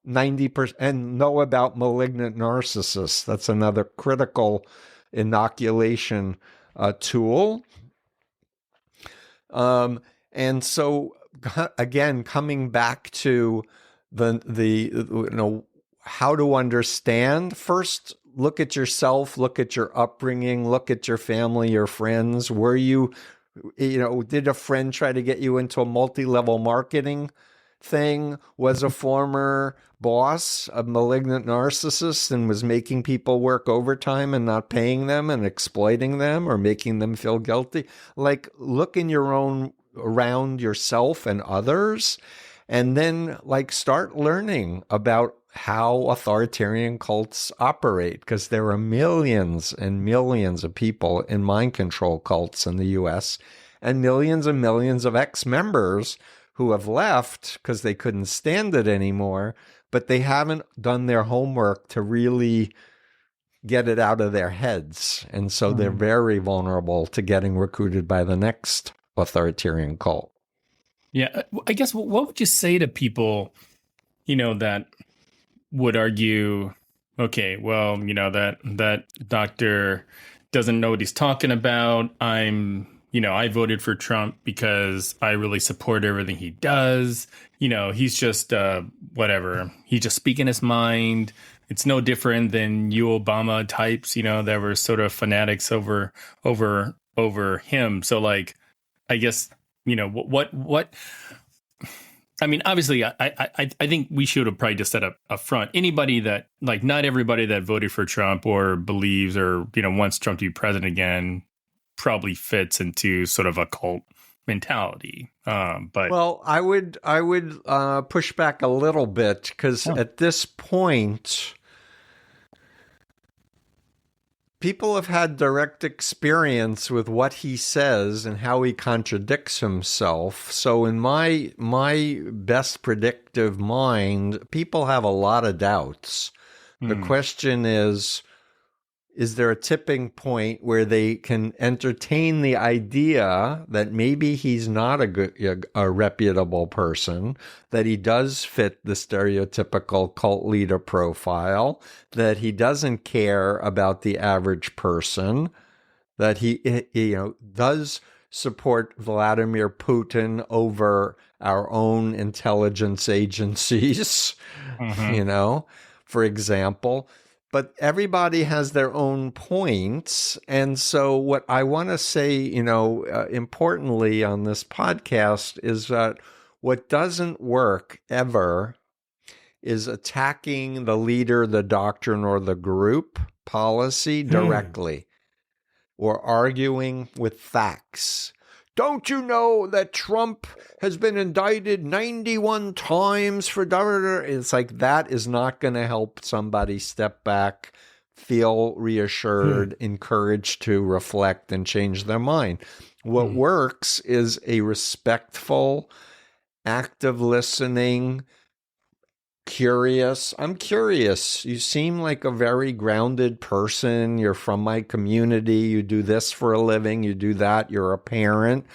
90% and know about malignant narcissists. That's another critical inoculation tool. And so again, coming back to the how to understand. First, look at yourself, look at your upbringing, look at your family, your friends. Were you did a friend try to get you into a multi-level marketing thing? Was a former boss a malignant narcissist and was making people work overtime and not paying them and exploiting them or making them feel guilty? Like, look in your own, around yourself and others, and then start learning about how authoritarian cults operate, because there are millions and millions of people in mind control cults in the US, and millions of ex-members who have left because they couldn't stand it anymore, but they haven't done their homework to really get it out of their heads. And so they're very vulnerable to getting recruited by the next authoritarian cult. Yeah. I guess, what would you say to people, that would argue, okay, well, that doctor doesn't know what he's talking about. I voted for Trump because I really support everything he does. He's just whatever. He's just speaking his mind. It's no different than you Obama types, that were sort of fanatics over him. So I guess, what I mean, obviously, I think we should have probably just said up front, anybody that, not everybody that voted for Trump or believes or, wants Trump to be president again probably fits into sort of a cult mentality. But well, I would push back a little bit, because at this point, people have had direct experience with what he says and how he contradicts himself. So in my best predictive mind, people have a lot of doubts. The question is there a tipping point where they can entertain the idea that maybe he's not a reputable person, that he does fit the stereotypical cult leader profile, that he doesn't care about the average person, that he does support Vladimir Putin over our own intelligence agencies, for example. But everybody has their own points. And so what I want to say, importantly on this podcast is that what doesn't work ever is attacking the leader, the doctrine, or the group policy directly, or arguing with facts. Don't you know that Trump has been indicted 91 times for da-da-da? It's like, that is not going to help somebody step back, feel reassured, encouraged to reflect and change their mind. What works is a respectful, active listening, curious. I'm curious. You seem like a very grounded person. You're from my community. You do this for a living. You do that. You're a parent.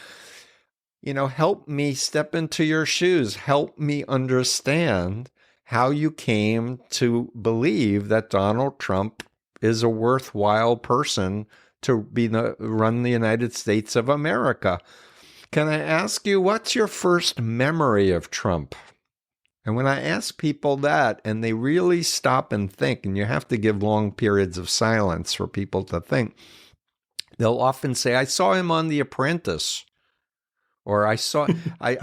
Help me step into your shoes. Help me understand how you came to believe that Donald Trump is a worthwhile person to run the United States of America. Can I ask you, what's your first memory of Trump? And when I ask people that, and they really stop and think, and you have to give long periods of silence for people to think, they'll often say, I saw him on The Apprentice. Or I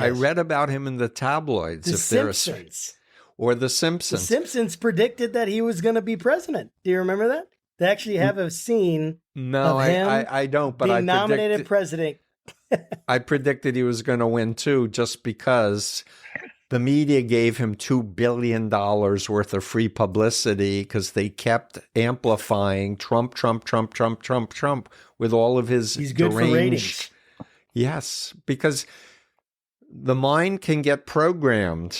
read about him in the tabloids. The Simpsons. Or The Simpsons. The Simpsons predicted that he was going to be president. Do you remember that? They actually have a scene No, of him I don't, but being I nominated president. I predicted he was going to win too, just because the media gave him $2 billion worth of free publicity because they kept amplifying Trump, Trump, Trump, Trump, Trump, Trump with all of his He's good for ratings. Yes, because the mind can get programmed,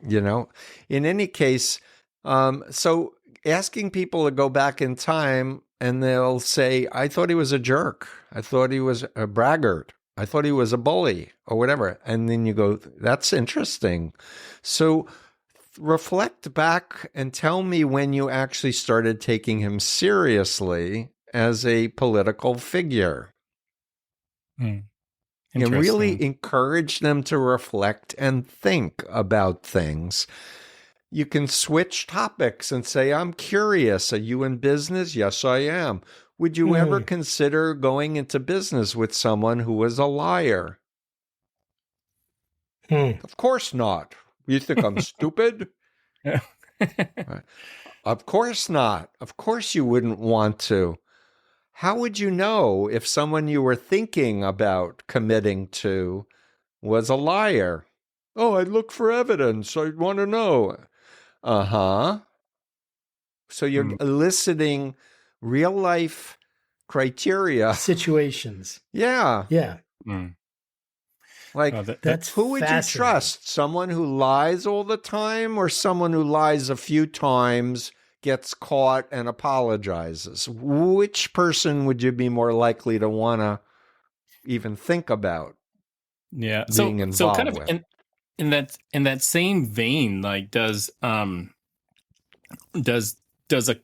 you know. In any case, so asking people to go back in time and they'll say, I thought he was a jerk. I thought he was a braggart. I thought he was a bully or whatever. And then you go, that's interesting. So reflect back and tell me when you actually started taking him seriously as a political figure. And really encourage them to reflect and think about things. You can switch topics and say, I'm curious. Are you in business? Yes, I am. Would you ever consider going into business with someone who was a liar? Of course not. You think I'm stupid? Of course not. Of course you wouldn't want to. How would you know if someone you were thinking about committing to was a liar? Oh, I'd look for evidence. I'd want to know. Uh-huh. So you're eliciting real life criteria. Situations. Yeah. Yeah. Like, that's who would you trust? Someone who lies all the time or someone who lies a few times, gets caught, and apologizes? Which person would you be more likely to want to even think about being involved so kind of with? In that same vein, like does a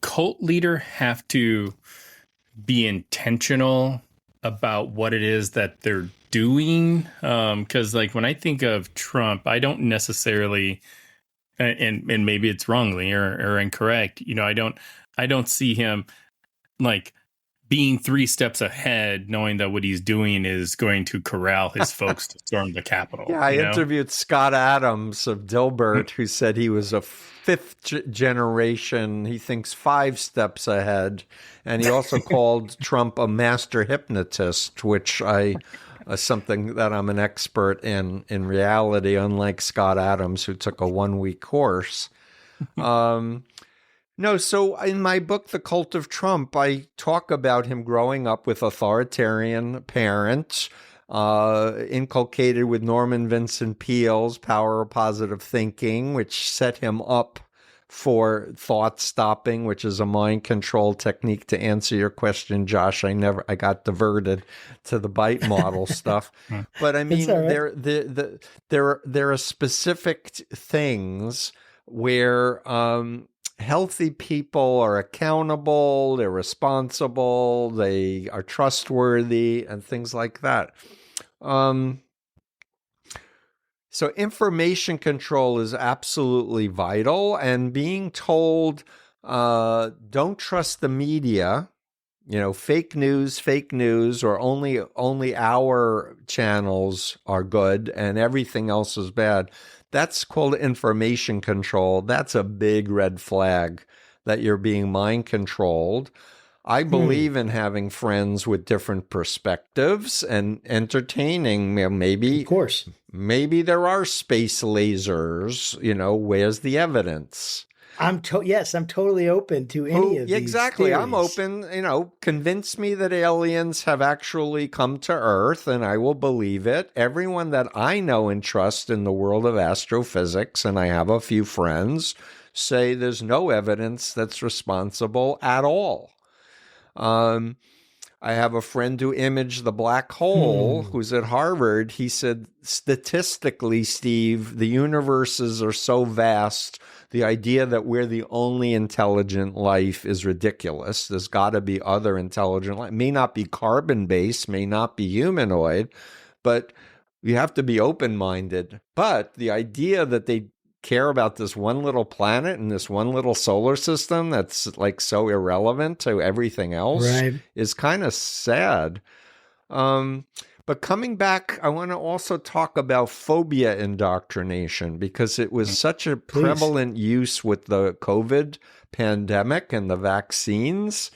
cult leader have to be intentional about what it is that they're doing? Because like when I think of Trump, I don't necessarily, and maybe it's wrongly or incorrect, you know, I don't see him like being 3 steps ahead, knowing that what he's doing is going to corral his folks to storm the Capitol. Yeah, I interviewed Scott Adams of Dilbert, who said he was a 5th generation, he thinks 5 steps ahead. And he also called Trump a master hypnotist, which something that I'm an expert in reality, unlike Scott Adams, who took a 1-week course. No, so in my book, The Cult of Trump, I talk about him growing up with authoritarian parents, inculcated with Norman Vincent Peale's Power of Positive Thinking, which set him up for thought stopping, which is a mind control technique. To answer your question, Josh, I got diverted to the bite model stuff. But I mean, right. there are specific things where healthy people are accountable, they're responsible, they are trustworthy, and things like that. So information control is absolutely vital, and being told, don't trust the media, you know, fake news, or only our channels are good and everything else is bad. That's called information control. That's a big red flag that you're being mind controlled. I believe in having friends with different perspectives and entertaining. Maybe, of course, maybe there are space lasers. You know, where's the evidence? I'm totally open to any of these. Exactly. Theories. I'm open. You know, convince me that aliens have actually come to Earth and I will believe it. Everyone that I know and trust in the world of astrophysics, and I have a few friends, say there's no evidence that's responsible at all. I have a friend who imaged the black hole who's at Harvard. He said, statistically, Steve, the universes are so vast, the idea that we're the only intelligent life is ridiculous. There's got to be other intelligent life. May not be carbon-based, may not be humanoid, but you have to be open-minded. But the idea that they care about this one little planet and this one little solar system that's like so irrelevant to everything else is kind of sad. But coming back, I want to also talk about phobia indoctrination, because it was such a prevalent use with the COVID pandemic and the vaccines.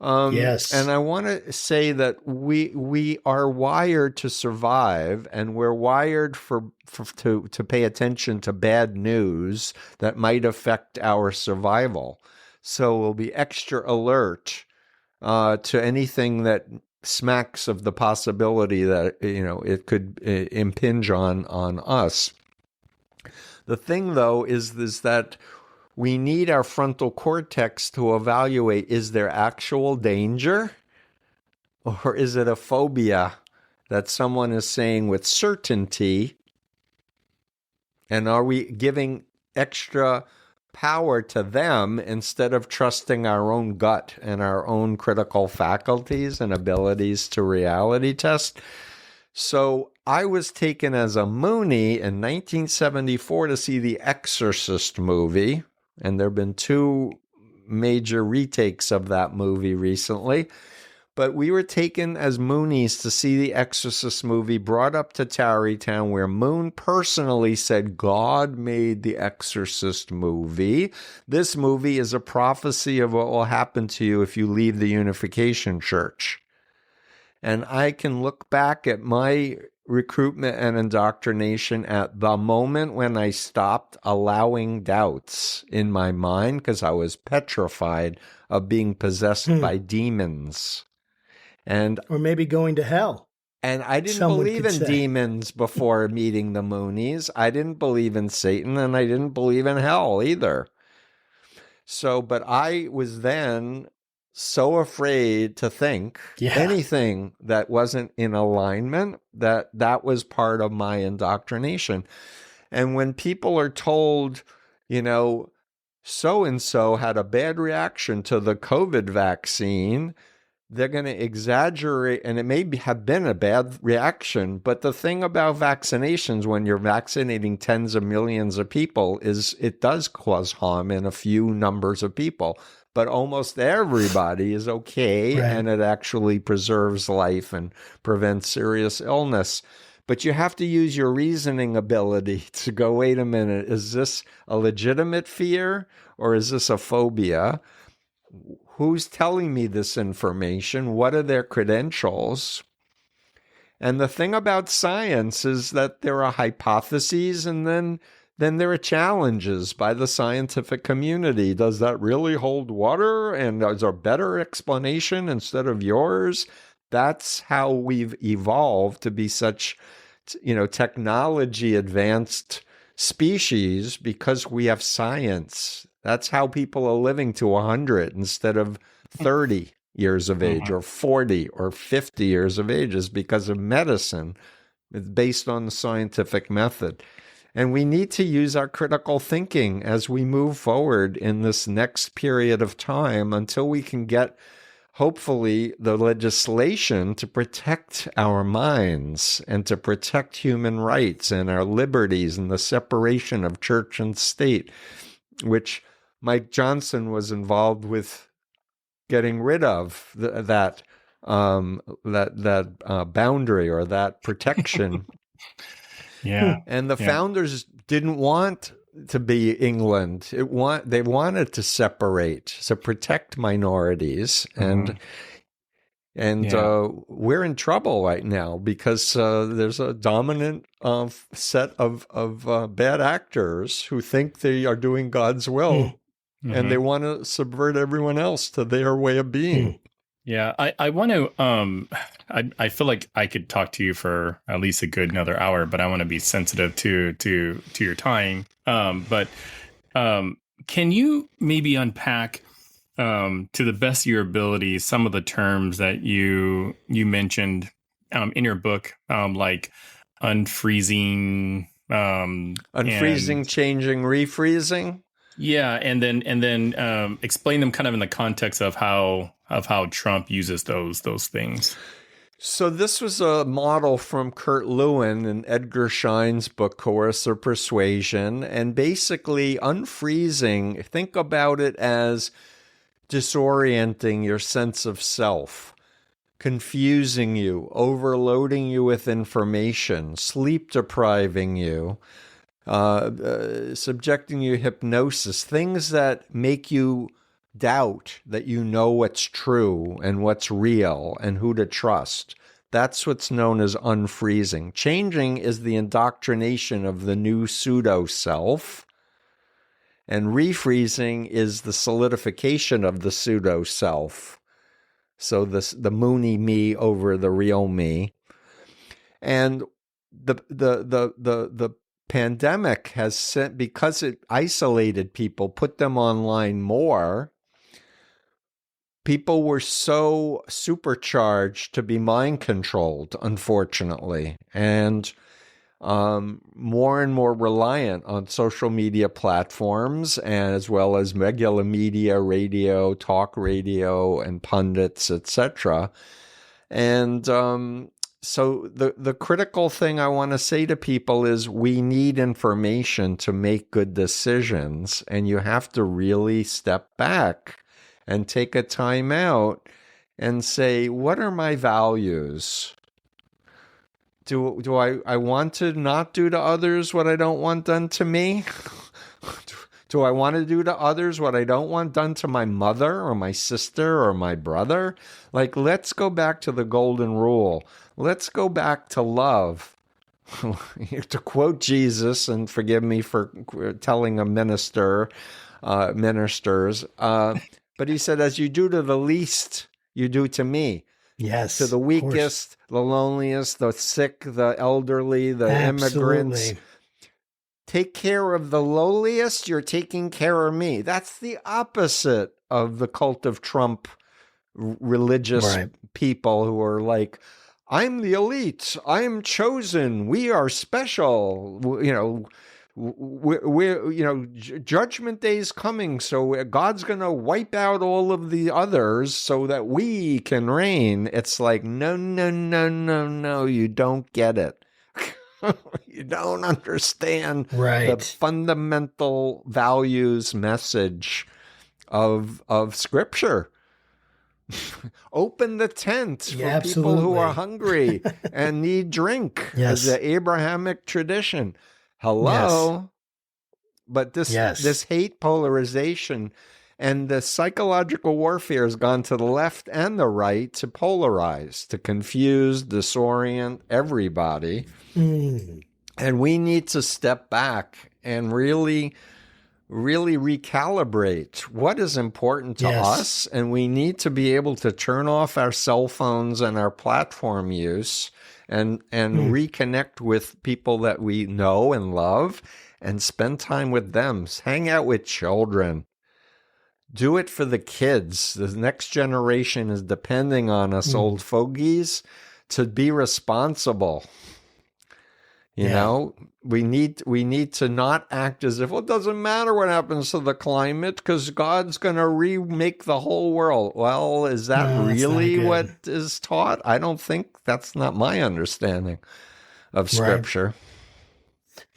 Yes. And I want to say that we are wired to survive, and we're wired to pay attention to bad news that might affect our survival. So we'll be extra alert to anything that smacks of the possibility that it could impinge on us. The thing, though, is that we need our frontal cortex to evaluate, is there actual danger, or is it a phobia that someone is saying with certainty? And are we giving extra power to them instead of trusting our own gut and our own critical faculties and abilities to reality test? So I was taken as a Moonie in 1974 to see the Exorcist movie, and there have been 2 major retakes of that movie recently. But we were taken as Moonies to see the Exorcist movie, brought up to Tarrytown, where Moon personally said, God made the Exorcist movie. This movie is a prophecy of what will happen to you if you leave the Unification Church. And I can look back at my recruitment and indoctrination at the moment when I stopped allowing doubts in my mind, because I was petrified of being possessed by demons. Or maybe going to hell. And I didn't believe in demons before meeting the Moonies. I didn't believe in Satan, and I didn't believe in hell either. So, but I was then so afraid to think anything that wasn't in alignment, that was part of my indoctrination. And when people are told, so-and-so had a bad reaction to the COVID vaccine, they're going to exaggerate, and it may have been a bad reaction. But the thing about vaccinations, when you're vaccinating tens of millions of people, is it does cause harm in a few numbers of people. But almost everybody is okay, and it actually preserves life and prevents serious illness. But you have to use your reasoning ability to go, wait a minute, is this a legitimate fear, or is this a phobia? Who's telling me this information? What are their credentials? And the thing about science is that there are hypotheses, and then there are challenges by the scientific community. Does that really hold water? And is there a better explanation instead of yours? That's how we've evolved to be such, technology advanced species, because we have science. That's how people are living to 100 instead of 30 years of age, or 40 or 50 years of age, is because of medicine. It's based on the scientific method. And we need to use our critical thinking as we move forward in this next period of time until we can get, hopefully, the legislation to protect our minds and to protect human rights and our liberties and the separation of church and state, which Mike Johnson was involved with getting rid of that boundary or that protection. Yeah. And the founders didn't want to be England. They wanted to separate, to protect minorities. And we're in trouble right now because there's a dominant set of bad actors who think they are doing God's will. And they want to subvert everyone else to their way of being. Yeah, I want to, I feel like I could talk to you for at least a good another hour, but I want to be sensitive to your time. But can you maybe unpack, to the best of your ability, some of the terms that you mentioned in your book, like unfreezing, unfreezing, changing, refreezing? Yeah, and then explain them kind of in the context of how Trump uses those things. So this was a model from Kurt Lewin in Edgar Schein's book, Coercive Persuasion. And basically, unfreezing, think about it as disorienting your sense of self, confusing you, overloading you with information, sleep depriving you, subjecting you to hypnosis, things that make you doubt that you know what's true and what's real and who to trust. That's what's known as unfreezing. Changing is the indoctrination of the new pseudo-self, and refreezing is the solidification of the pseudo-self. So the moony me over the real me. And the pandemic has sent, because it isolated people, put them online more. People were so supercharged to be mind controlled, unfortunately, and more and more reliant on social media platforms, and as well as regular media, radio, talk radio, and pundits, etc. And so the critical thing I want to say to people is we need information to make good decisions, and you have to really step back and take a time out and say, what are my values? Do I want to not do to others what I don't want done to me? Do I want to do to others what I don't want done to my mother or my sister or my brother? Like, let's go back to the golden rule. Let's go back to love. To quote Jesus, and forgive me for telling a ministers, but he said, as you do to the least, you do to me. Yes. To the weakest, the loneliest, the sick, the elderly, the immigrants. Take care of the lowliest, you're taking care of me. That's the opposite of the cult of Trump religious people who are like, I'm the elite, I'm chosen, we are special, Judgment Day is coming, so God's going to wipe out all of the others so that we can reign. It's like, no, you don't get it. You don't understand the fundamental values message of Scripture. Open the tent for people who are hungry and need drink, as the Abrahamic tradition. Hello. Yes. But this hate polarization and the psychological warfare has gone to the left and the right to polarize, to confuse, disorient everybody. And we need to step back and really recalibrate what is important to us. And we need to be able to turn off our cell phones and our platform use and reconnect with people that we know and love and spend time with them. Hang out with children. Do it for the kids. The next generation is depending on us old fogies to be responsible. You know, we need to not act as if, well, it doesn't matter what happens to the climate because God's going to remake the whole world. Well, is that really what is taught? I don't think that's not my understanding of Scripture.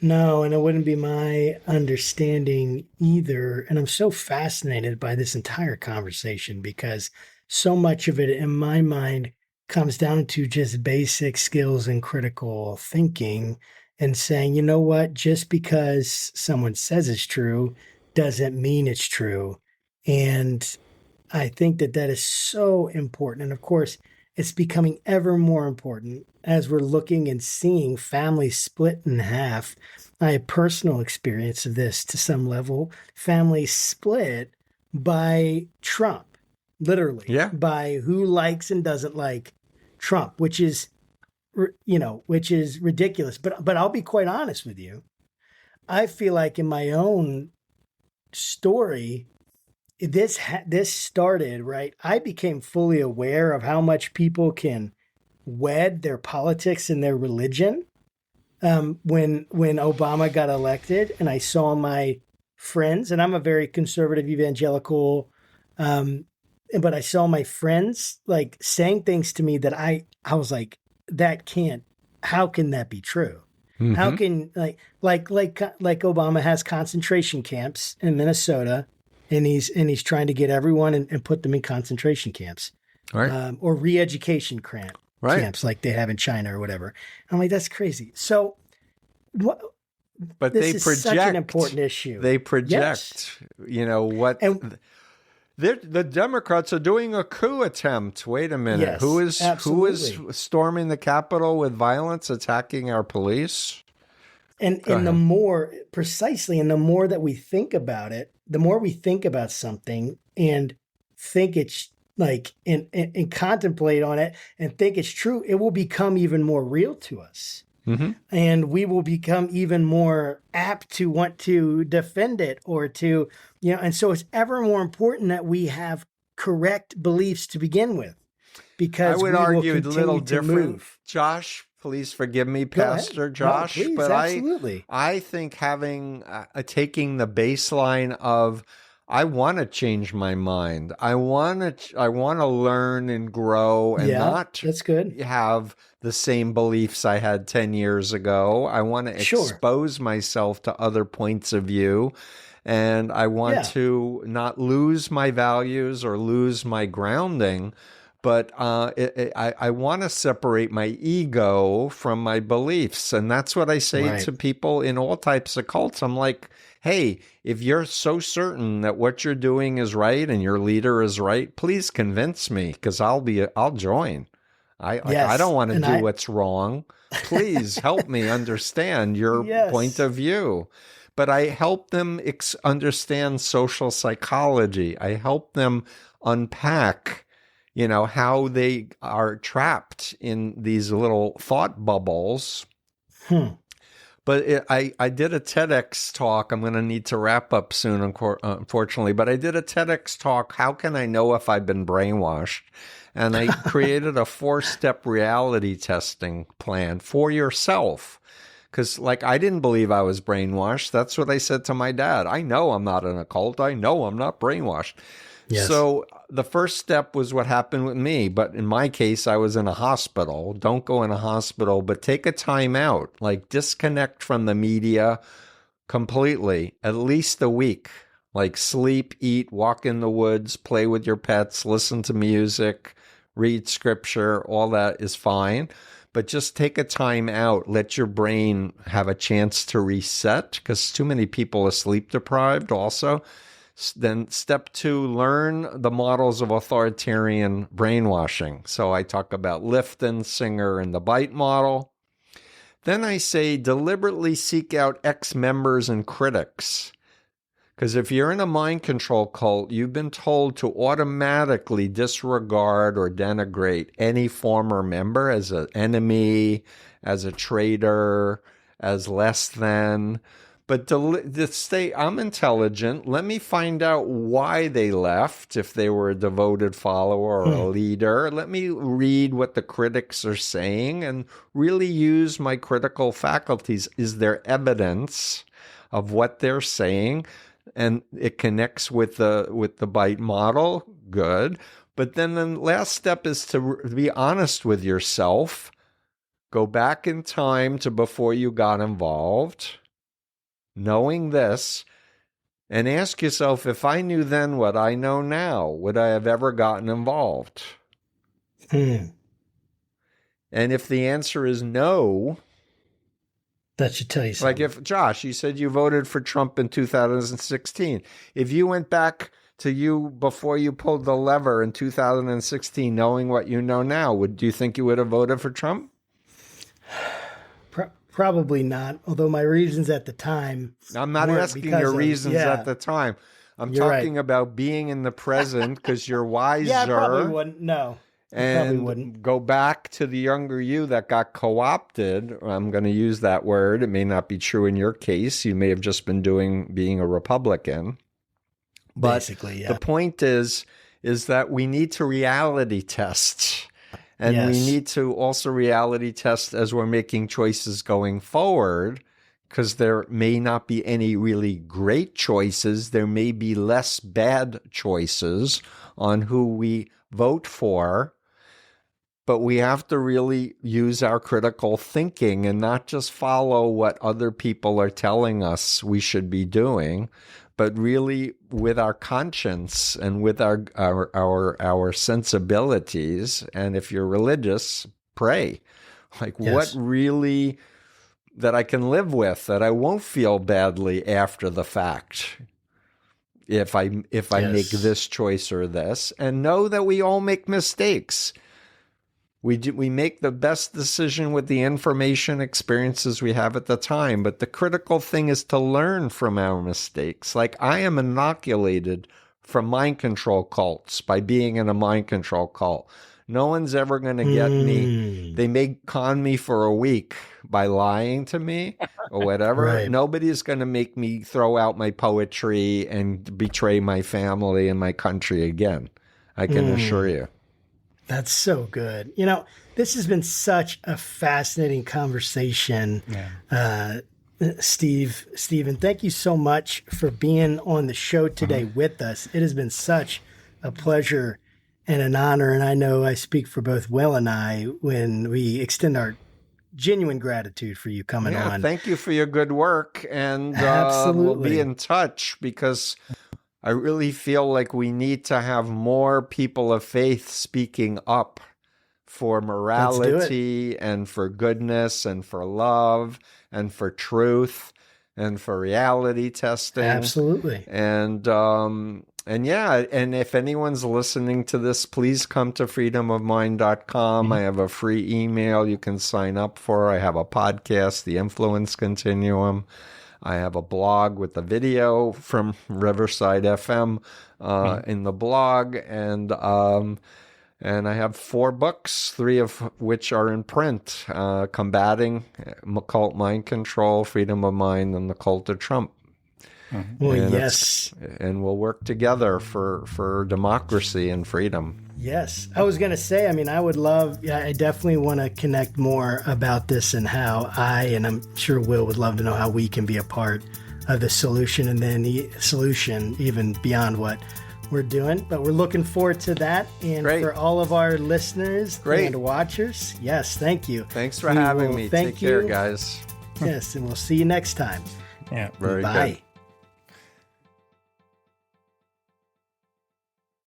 No, and it wouldn't be my understanding either. And I'm so fascinated by this entire conversation because so much of it in my mind comes down to just basic skills and critical thinking and saying, you know what, just because someone says it's true doesn't mean it's true. And I think that is so important. And of course, it's becoming ever more important as we're looking and seeing families split in half. I have personal experience of this to some level. Families split by Trump, literally, by who likes and doesn't like Trump, which is ridiculous. But I'll be quite honest with you. I feel like in my own story, this started, right? I became fully aware of how much people can wed their politics and their religion when Obama got elected, and I saw my friends, and I'm a very conservative evangelical but I saw my friends like saying things to me that I was like, how can that be true? Mm-hmm. How can like Obama has concentration camps in Minnesota, and he's trying to get everyone and put them in concentration camps, Right. Or re-education camps like they have in China or whatever. I'm like, that's crazy. So what? But This they is project. such an important issue. They project. What. The Democrats are doing a coup attempt. Wait a minute. Yes, Who is absolutely. storming the Capitol with violence, attacking our police? And the more that we think about it, the more we think about something and think it's like and contemplate on it and think it's true, it will become even more real to us. Mm-hmm. And we will become even more apt to want to defend it or to, and so it's ever more important that we have correct beliefs to begin with, because I would we argue will a little continue to different. move. Josh, please forgive me, Go ahead. Pastor No, Josh, please, but absolutely. I think having taking the baseline of I want to change my mind. I want to learn and grow and not that's good. have the same beliefs I had 10 years ago. I want to expose myself to other points of view, and I want to not lose my values or lose my grounding. But I want to separate my ego from my beliefs. And that's what I say to people in all types of cults. I'm like, hey, if you're so certain that what you're doing is right and your leader is right, please convince me, because I'll join. I don't want to do what's wrong. Please help me understand your point of view. But I help them understand social psychology. I help them unpack how they are trapped in these little thought bubbles. But I did a TEDx talk. I'm going to need to wrap up soon, unfortunately. But I did a TEDx talk, how can I know if I've been brainwashed? And I created a 4-step reality testing plan for yourself. Because, I didn't believe I was brainwashed. That's what I said to my dad. I know I'm not in a cult. I know I'm not brainwashed. Yes. So the first step was what happened with me. But in my case, I was in a hospital. Don't go in a hospital, but take a time out. Disconnect from the media completely, at least a week. Sleep, eat, walk in the woods, play with your pets, listen to music, read scripture. All that is fine. But just take a time out. Let your brain have a chance to reset, because too many people are sleep deprived also. Then step 2, learn the models of authoritarian brainwashing. So I talk about Lifton, Singer, and the bite model. Then I say deliberately seek out ex-members and critics. Because if you're in a mind control cult, you've been told to automatically disregard or denigrate any former member as an enemy, as a traitor, as less than. But to stay, I'm intelligent. Let me find out why they left, if they were a devoted follower or a leader. Let me read what the critics are saying and really use my critical faculties. Is there evidence of what they're saying? And it connects with the bite model. Good. But then the last step is to be honest with yourself. Go back in time to before you got involved. Knowing this, and ask yourself, if I knew then what I know now, would I have ever gotten involved? And if the answer is no, that should tell you something. If Josh, you said you voted for Trump in 2016. If you went back to you before you pulled the lever in 2016, knowing what you know now, do you think you would have voted for Trump? Probably not, although my reasons at the time. I'm not asking your reasons at the time. I'm talking about being in the present, because you're wiser. Yeah, I probably wouldn't. No. And go back to the younger you that got co-opted. I'm going to use that word. It may not be true in your case. You may have just been being a Republican. But basically, the point is that we need to reality test. And we need to also reality test as we're making choices going forward, because there may not be any really great choices. There may be less bad choices on who we vote for. But we have to really use our critical thinking and not just follow what other people are telling us we should be doing, but really with our conscience and with our sensibilities. And if you're religious, pray. Like, Yes. what really that I can live with, that I won't feel badly after the fact if I Yes. make this choice or this, and know that we all make mistakes. We make the best decision with the information experiences we have at the time, but the critical thing is to learn from our mistakes. Like, I am inoculated from mind control cults by being in a mind control cult. No one's ever going to get me. They may con me for a week by lying to me or whatever. Right. Nobody's going to make me throw out my poetry and betray my family and my country again. I can assure you. That's so good. You know, this has been such a fascinating conversation. Steven, thank you so much for being on the show today with us. It has been such a pleasure and an honor. And I know I speak for both Will and I when we extend our genuine gratitude for you coming on. Thank you for your good work. And Absolutely. we'll be in touch, because I really feel like we need to have more people of faith speaking up for morality and for goodness and for love and for truth and for reality testing. Absolutely. And if anyone's listening to this, please come to freedomofmind.com. I have a free email you can sign up for. I have a podcast, The Influence Continuum. I have a blog with a video from Riverside FM in the blog, and I have 4 books, 3 of which are in print: Combating Cult Mind Control, Freedom of Mind, and the Cult of Trump. Well, And yes. and we'll work together for democracy and freedom. Yes. I was going to say, I mean, I definitely want to connect more about this and how and I'm sure Will would love to know how we can be a part of the solution, and then the solution even beyond what we're doing. But we're looking forward to that. And Great. For all of our listeners and watchers, yes, thank you. Thanks for having me. Take care, guys. Yes, and we'll see you next time. Yeah. Very Bye. good.